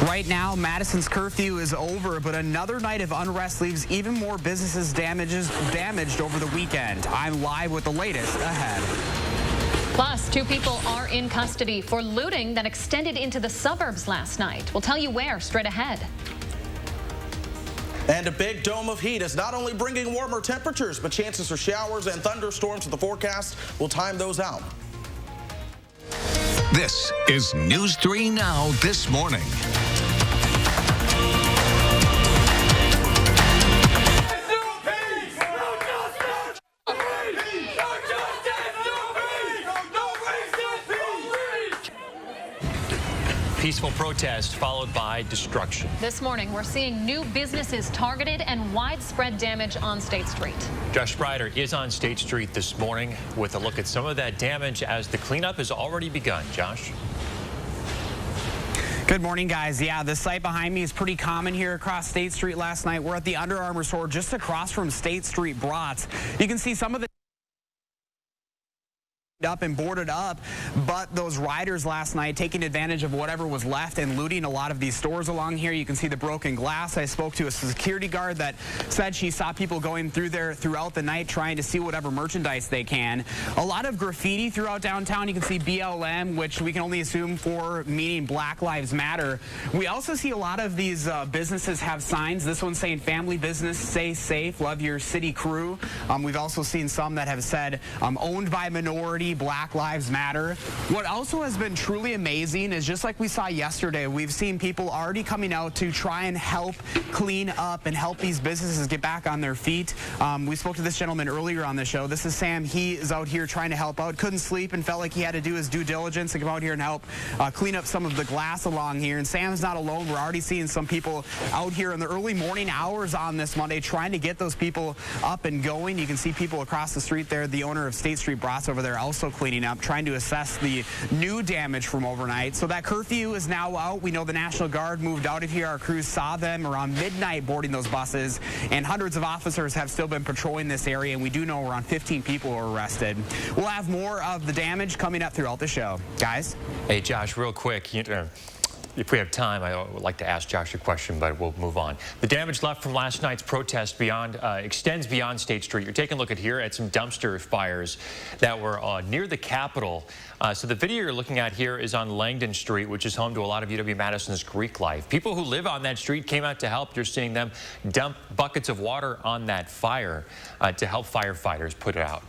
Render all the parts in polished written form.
Right now, Madison's curfew is over, but another night of unrest leaves even more businesses damaged over the weekend. I'm live with the latest ahead. Plus, 2 people are in custody for looting that extended into the suburbs last night. We'll tell you where straight ahead. And a big dome of heat is not only bringing warmer temperatures, but chances for showers and thunderstorms to the forecast. We'll time those out. This is News 3 Now this morning. Peaceful protest followed by destruction. This morning, we're seeing new businesses targeted and widespread damage on State Street. Josh Sprider is on State Street this morning with a look at some of that damage as the cleanup has already begun. Josh? Good morning, guys. Yeah, the site behind me is pretty common here across State Street last night. We're at the Under Armour store just across from State Street Brats. You can see some of the up and boarded up, but those riders last night taking advantage of whatever was left and looting a lot of these stores along here. You can see the broken glass. I spoke to a security guard that said she saw people going through there throughout the night trying to see whatever merchandise they can. A lot of graffiti throughout downtown. You can see BLM, which we can only assume for meaning Black Lives Matter. We also see a lot of these businesses have signs. This one's saying family business, stay safe, love your city crew. We've also seen some that have said owned by minority, Black Lives Matter. What also has been truly amazing is just like we saw yesterday, we've seen people already coming out to try and help clean up and help these businesses get back on their feet. We spoke to this gentleman earlier on the show. This is Sam. He is out here trying to help out. Couldn't sleep and felt like he had to do his due diligence to come out here and help clean up some of the glass along here. And Sam's not alone. We're already seeing some people out here in the early morning hours on this Monday trying to get those people up and going. You can see people across the street there. The owner of State Street Brats over there also cleaning up, trying to assess the new damage from overnight. So that curfew is now out. We know the National Guard moved out of here. Our crews saw them around midnight boarding those buses, and hundreds of officers have still been patrolling this area, and we do know around 15 people were arrested. We'll have more of the damage coming up throughout the show. Guys? Hey, Josh, real quick. If we have time, I would like to ask Josh a question, but we'll move on. The damage left from last night's protest extends beyond State Street. You're taking a look at some dumpster fires that were near the Capitol. So the video you're looking at here is on Langdon Street, which is home to a lot of UW-Madison's Greek life. People who live on that street came out to help. You're seeing them dump buckets of water on that fire to help firefighters put it out.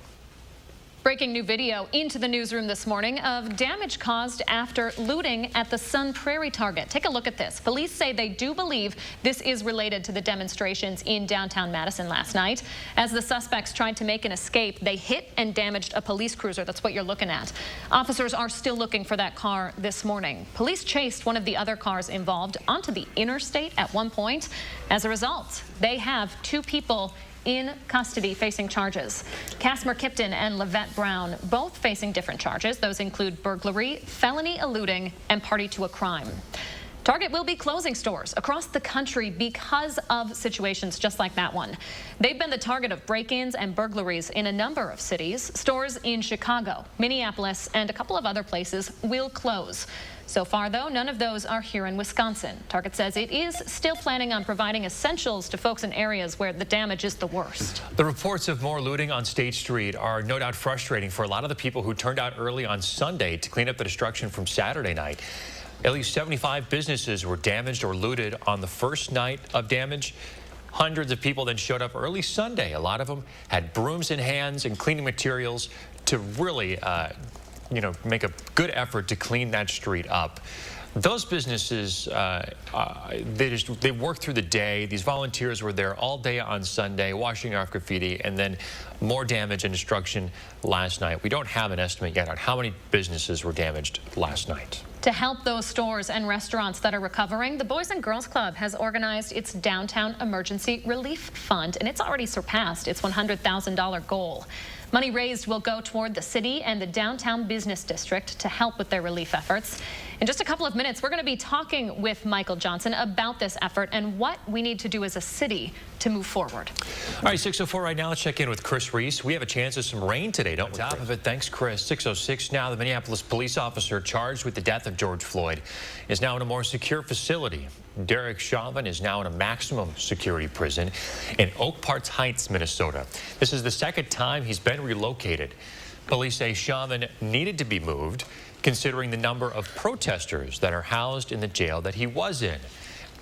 Breaking new video into the newsroom this morning of damage caused after looting at the Sun Prairie Target. Take a look at this. Police say they do believe this is related to the demonstrations in downtown Madison last night. As the suspects tried to make an escape, they hit and damaged a police cruiser. That's what you're looking at. Officers are still looking for that car this morning. Police chased one of the other cars involved onto the interstate at one point. As a result, they have 2 people in custody facing charges. Casimir Kipton and Levette Brown, both facing different charges. Those include burglary, felony eluding, and party to a crime. Target will be closing stores across the country because of situations just like that one. They've been the target of break-ins and burglaries in a number of cities. Stores in Chicago, Minneapolis, and a couple of other places will close. So far, though, none of those are here in Wisconsin. Target says it is still planning on providing essentials to folks in areas where the damage is the worst. The reports of more looting on State Street are no doubt frustrating for a lot of the people who turned out early on Sunday to clean up the destruction from Saturday night. At least 75 businesses were damaged or looted on the first night of damage. Hundreds of people then showed up early Sunday. A lot of them had brooms in hands and cleaning materials to really make a good effort to clean that street up. Those businesses, they worked through the day. These volunteers were there all day on Sunday washing off graffiti, and then more damage and destruction last night. We don't have an estimate yet on how many businesses were damaged last night. To help those stores and restaurants that are recovering, the Boys and Girls Club has organized its Downtown Emergency Relief Fund, and it's already surpassed its $100,000 goal. Money raised will go toward the city and the downtown business district to help with their relief efforts. In just a couple of minutes, we're going to be talking with Michael Johnson about this effort and what we need to do as a city to move forward. All right, 6:04 right now. Let's check in with Chris Reese. We have a chance of some rain today, don't we? On top of it, thanks, Chris. 6:06 now. The Minneapolis police officer charged with the death of George Floyd is now in a more secure facility. Derek Chauvin is now in a maximum security prison in Oak Park Heights, Minnesota. This is the second time he's been relocated. Police say Chauvin needed to be moved, considering the number of protesters that are housed in the jail that he was in.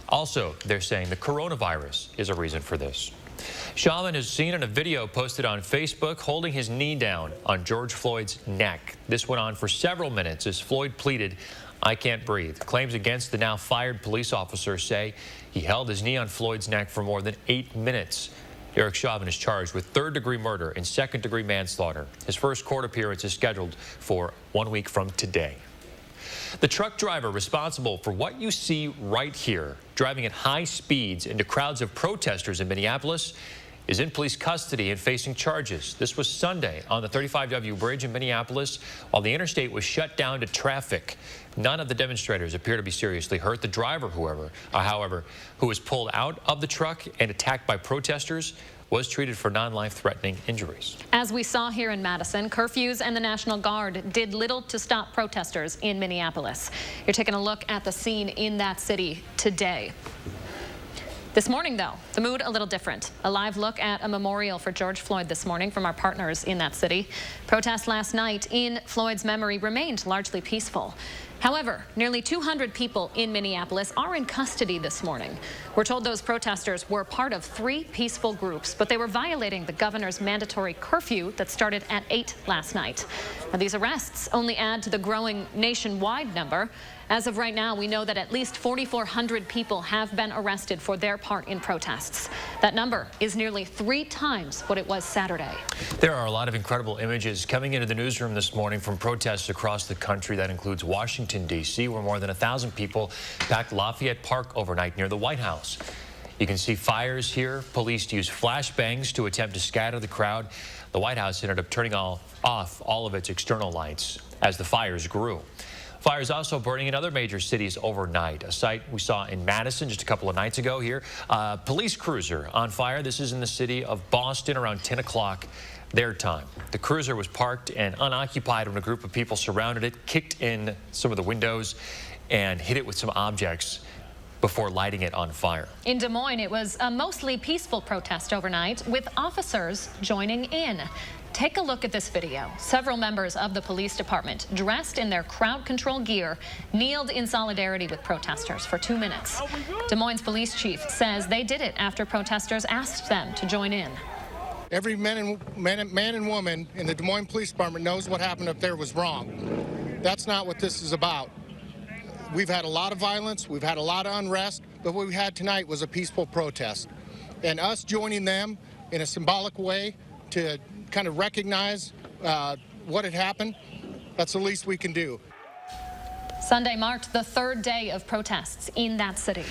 Also, they're saying the coronavirus is a reason for this. Chauvin is seen in a video posted on Facebook holding his knee down on George Floyd's neck. This went on for several minutes as Floyd pleaded, "I can't breathe." Claims against the now fired police officer say he held his knee on Floyd's neck for more than 8 minutes. Derek Chauvin is charged with third-degree murder and second-degree manslaughter. His first court appearance is scheduled for 1 week from today. The truck driver responsible for what you see right here, driving at high speeds into crowds of protesters in Minneapolis, is in police custody and facing charges. This was Sunday on the 35W bridge in Minneapolis while the interstate was shut down to traffic. None of the demonstrators appear to be seriously hurt. The driver, however, who was pulled out of the truck and attacked by protesters, was treated for non-life-threatening injuries. As we saw here in Madison, curfews and the National Guard did little to stop protesters in Minneapolis. You're taking a look at the scene in that city today. This morning, though, the mood a little different. A live look at a memorial for George Floyd this morning from our partners in that city. Protests last night in Floyd's memory remained largely peaceful. However, nearly 200 people in Minneapolis are in custody this morning. We're told those protesters were part of 3 peaceful groups, but they were violating the governor's mandatory curfew that started at 8 last night. Now, these arrests only add to the growing nationwide number. As of right now, we know that at least 4,400 people have been arrested for their part in protests. That number is nearly 3 times what it was Saturday. There are a lot of incredible images coming into the newsroom this morning from protests across the country. That includes Washington, D.C., where more than 1,000 people packed Lafayette Park overnight near the White House. You can see fires here. Police used flashbangs to attempt to scatter the crowd. The White House ended up turning off all of its external lights as the fires grew. Fires also burning in other major cities overnight. A sight we saw in Madison just a couple of nights ago here. Police cruiser on fire. This is in the city of Boston around 10 o'clock their time. The cruiser was parked and unoccupied when a group of people surrounded it, kicked in some of the windows, and hit it with some objects before lighting it on fire. In Des Moines, it was a mostly peaceful protest overnight with officers joining in. Take a look at this video. Several members of the police department, dressed in their crowd control gear, kneeled in solidarity with protesters for 2 minutes. Des Moines police chief says they did it after protesters asked them to join in. Every man and woman in the Des Moines Police Department knows what happened up there was wrong. That's not what this is about. We've had a lot of violence, we've had a lot of unrest, but what we had tonight was a peaceful protest. And us joining them in a symbolic way to kind of recognize what had happened, that's the least we can do. Sunday marked the 3rd day of protests in that city.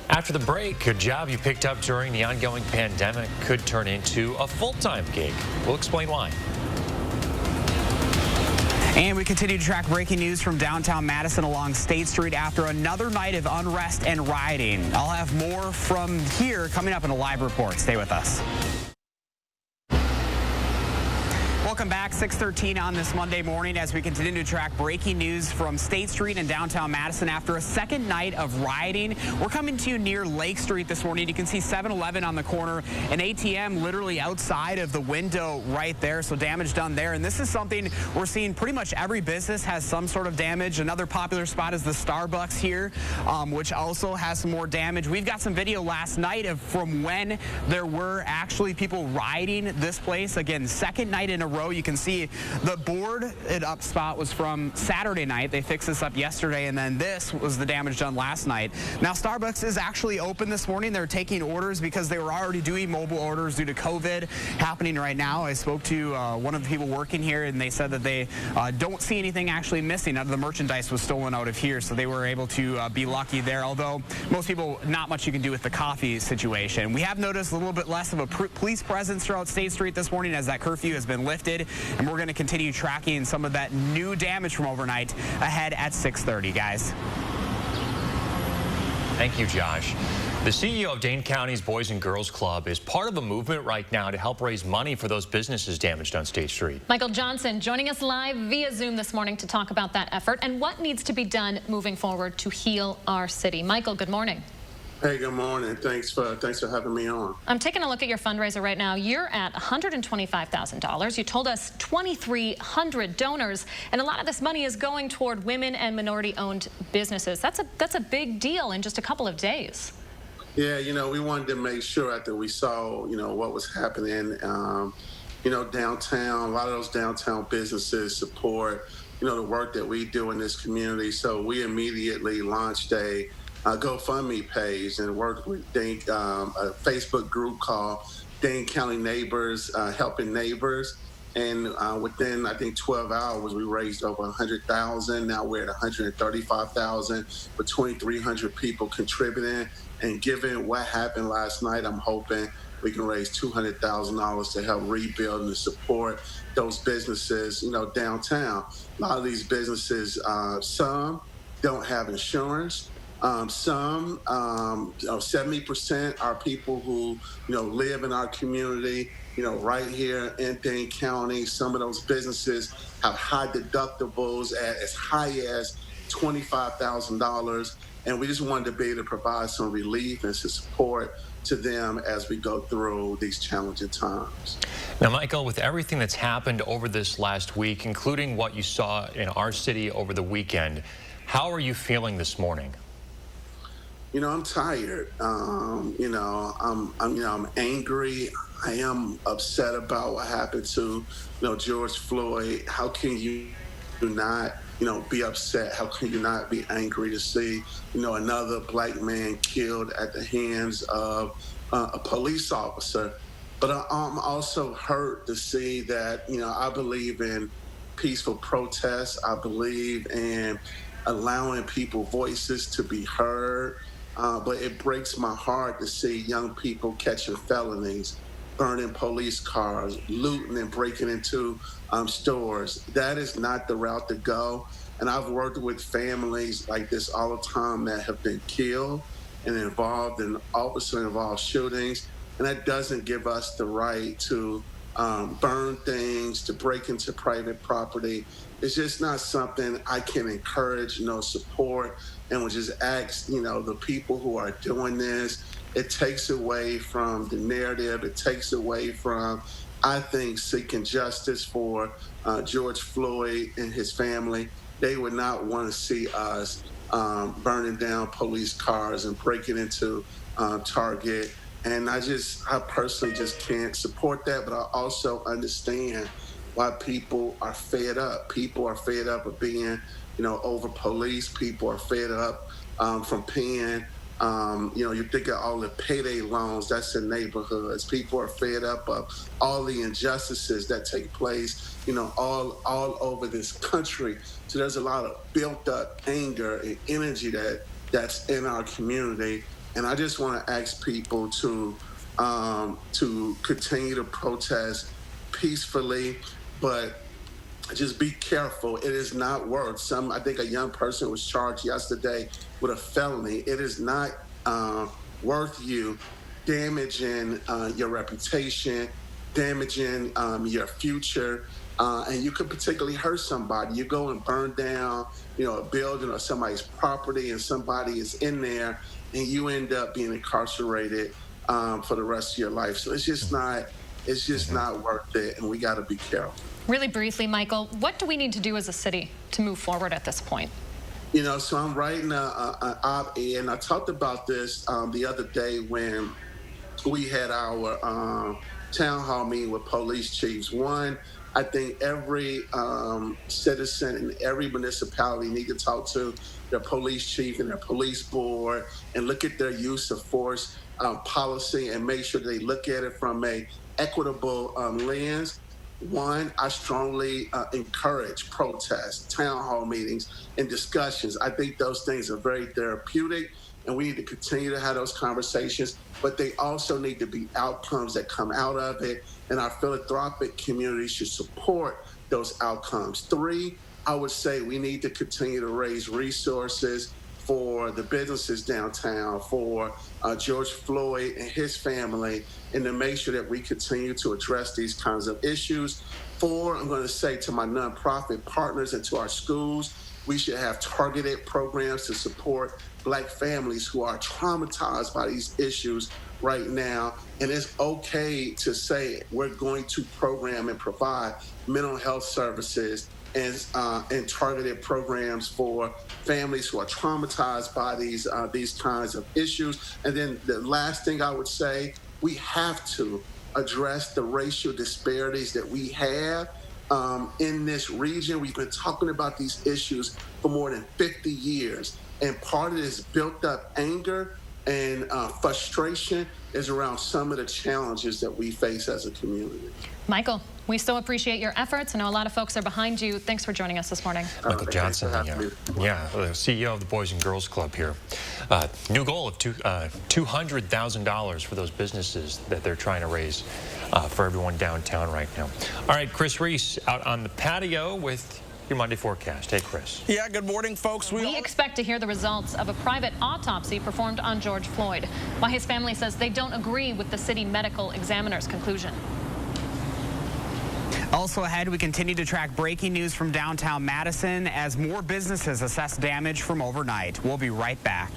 After the break, a job you picked up during the ongoing pandemic could turn into a full-time gig. We'll explain why. And we continue to track breaking news from downtown Madison along State Street after another night of unrest and rioting. I'll have more from here coming up in a live report. Stay with us. Welcome back, 6:13 on this Monday morning as we continue to track breaking news from State Street and downtown Madison after a second night of rioting. We're coming to you near Lake Street this morning. You can see 7-Eleven on the corner, an ATM literally outside of the window right there, so damage done there. And this is something we're seeing pretty much every business has some sort of damage. Another popular spot is the Starbucks here, which also has some more damage. We've got some video last night from when there were actually people rioting this place. Again, second night in a row. You can see the boarded up spot was from Saturday night. They fixed this up yesterday, and then this was the damage done last night. Now, Starbucks is actually open this morning. They're taking orders because they were already doing mobile orders due to COVID happening right now. I spoke to one of the people working here, and they said that they don't see anything actually missing. None of the merchandise was stolen out of here, so they were able to be lucky there, although most people, not much you can do with the coffee situation. We have noticed a little bit less of a police presence throughout State Street this morning as that curfew has been lifted. And we're going to continue tracking some of that new damage from overnight ahead at 6:30, guys. Thank you, Josh. The CEO of Dane County's Boys and Girls Club is part of a movement right now to help raise money for those businesses damaged on State Street. Michael Johnson joining us live via Zoom this morning to talk about that effort and what needs to be done moving forward to heal our city. Michael, good morning. Hey, good morning. Thanks for having me on. I'm taking a look at your fundraiser right now. You're at $125,000. You told us 2,300 donors, and a lot of this money is going toward women and minority-owned businesses. That's a big deal in just a couple of days. Yeah, we wanted to make sure after we saw, what was happening, downtown, a lot of those downtown businesses support, the work that we do in this community. So we immediately launched a GoFundMe page and worked with a Facebook group called Dane County Neighbors Helping Neighbors. And within, I think, 12 hours, we raised over $100,000. Now we're at $135,000 with 2,300 people contributing. And given what happened last night, I'm hoping we can raise $200,000 to help rebuild and support those businesses, downtown. A lot of these businesses, some don't have insurance. Some, 70% are people who, live in our community, right here in Dane County. Some of those businesses have high deductibles at as high as $25,000. And we just wanted to be able to provide some relief and some support to them as we go through these challenging times. Now, Michael, with everything that's happened over this last week, including what you saw in our city over the weekend, how are you feeling this morning? I'm tired. I'm angry. I am upset about what happened to, George Floyd. How can you not, be upset? How can you not be angry to see, another black man killed at the hands of a police officer? But I'm also hurt to see that, I believe in peaceful protests. I believe in allowing people voices to be heard. But it breaks my heart to see young people catching felonies, burning police cars, looting and breaking into stores. That is not the route to go. And I've worked with families like this all the time that have been killed and involved in officer-involved shootings. And that doesn't give us the right to burn things, to break into private property. It's just not something I can encourage, support, and would just ask, the people who are doing this. It takes away from the narrative. It takes away from, I think, seeking justice for George Floyd and his family. They would not want to see us burning down police cars and breaking into Target. And I personally just can't support that, but I also understand why people are fed up. People are fed up of being, over police. People are fed up from paying, you think of all the payday loans that's in neighborhoods. People are fed up of all the injustices that take place, all over this country. So there's a lot of built up anger and energy that's in our community. And I just want to ask people to continue to protest peacefully, but just be careful. It is not worth I think a young person was charged yesterday with a felony. It is not worth you damaging your reputation, damaging your future, and you could particularly hurt somebody. You go and burn down, a building or somebody's property, and somebody is in there, and you end up being incarcerated for the rest of your life. So it's just not worth it, and we got to be careful. Really briefly, Michael, what do we need to do as a city to move forward at this point? So I'm writing an op-ed, and I talked about this the other day when we had our town hall meeting with police chiefs. One, I think every citizen in every municipality need to talk to their police chief and their police board and look at their use of force policy and make sure they look at it from a equitable lens. One, I strongly encourage protests, town hall meetings, and discussions. I think those things are very therapeutic, and we need to continue to have those conversations, but they also need to be outcomes that come out of it, and our philanthropic community should support those outcomes. Three, I would say we need to continue to raise resources for the businesses downtown, for George Floyd and his family, and to make sure that we continue to address these kinds of issues. 4, I'm going to say to my nonprofit partners and to our schools, we should have targeted programs to support Black families who are traumatized by these issues right now. And it's okay to say we're going to program and provide mental health services and targeted programs for families who are traumatized by these kinds of issues. And then the last thing I would say, we have to address the racial disparities that we have in this region. We've been talking about these issues for more than 50 years. And part of this built up anger and frustration is around some of the challenges that we face as a community. Michael, we so appreciate your efforts. I know a lot of folks are behind you. Thanks for joining us this morning. Michael Johnson, the CEO of the Boys and Girls Club here. New goal of $200,000 for those businesses that they're trying to raise for everyone downtown right now. All right, Chris Reese out on the patio with your Monday forecast. Hey, Chris. Yeah, good morning, folks. We expect to hear the results of a private autopsy performed on George Floyd, while his family says they don't agree with the city medical examiner's conclusion. Also ahead, we continue to track breaking news from downtown Madison as more businesses assess damage from overnight. We'll be right back.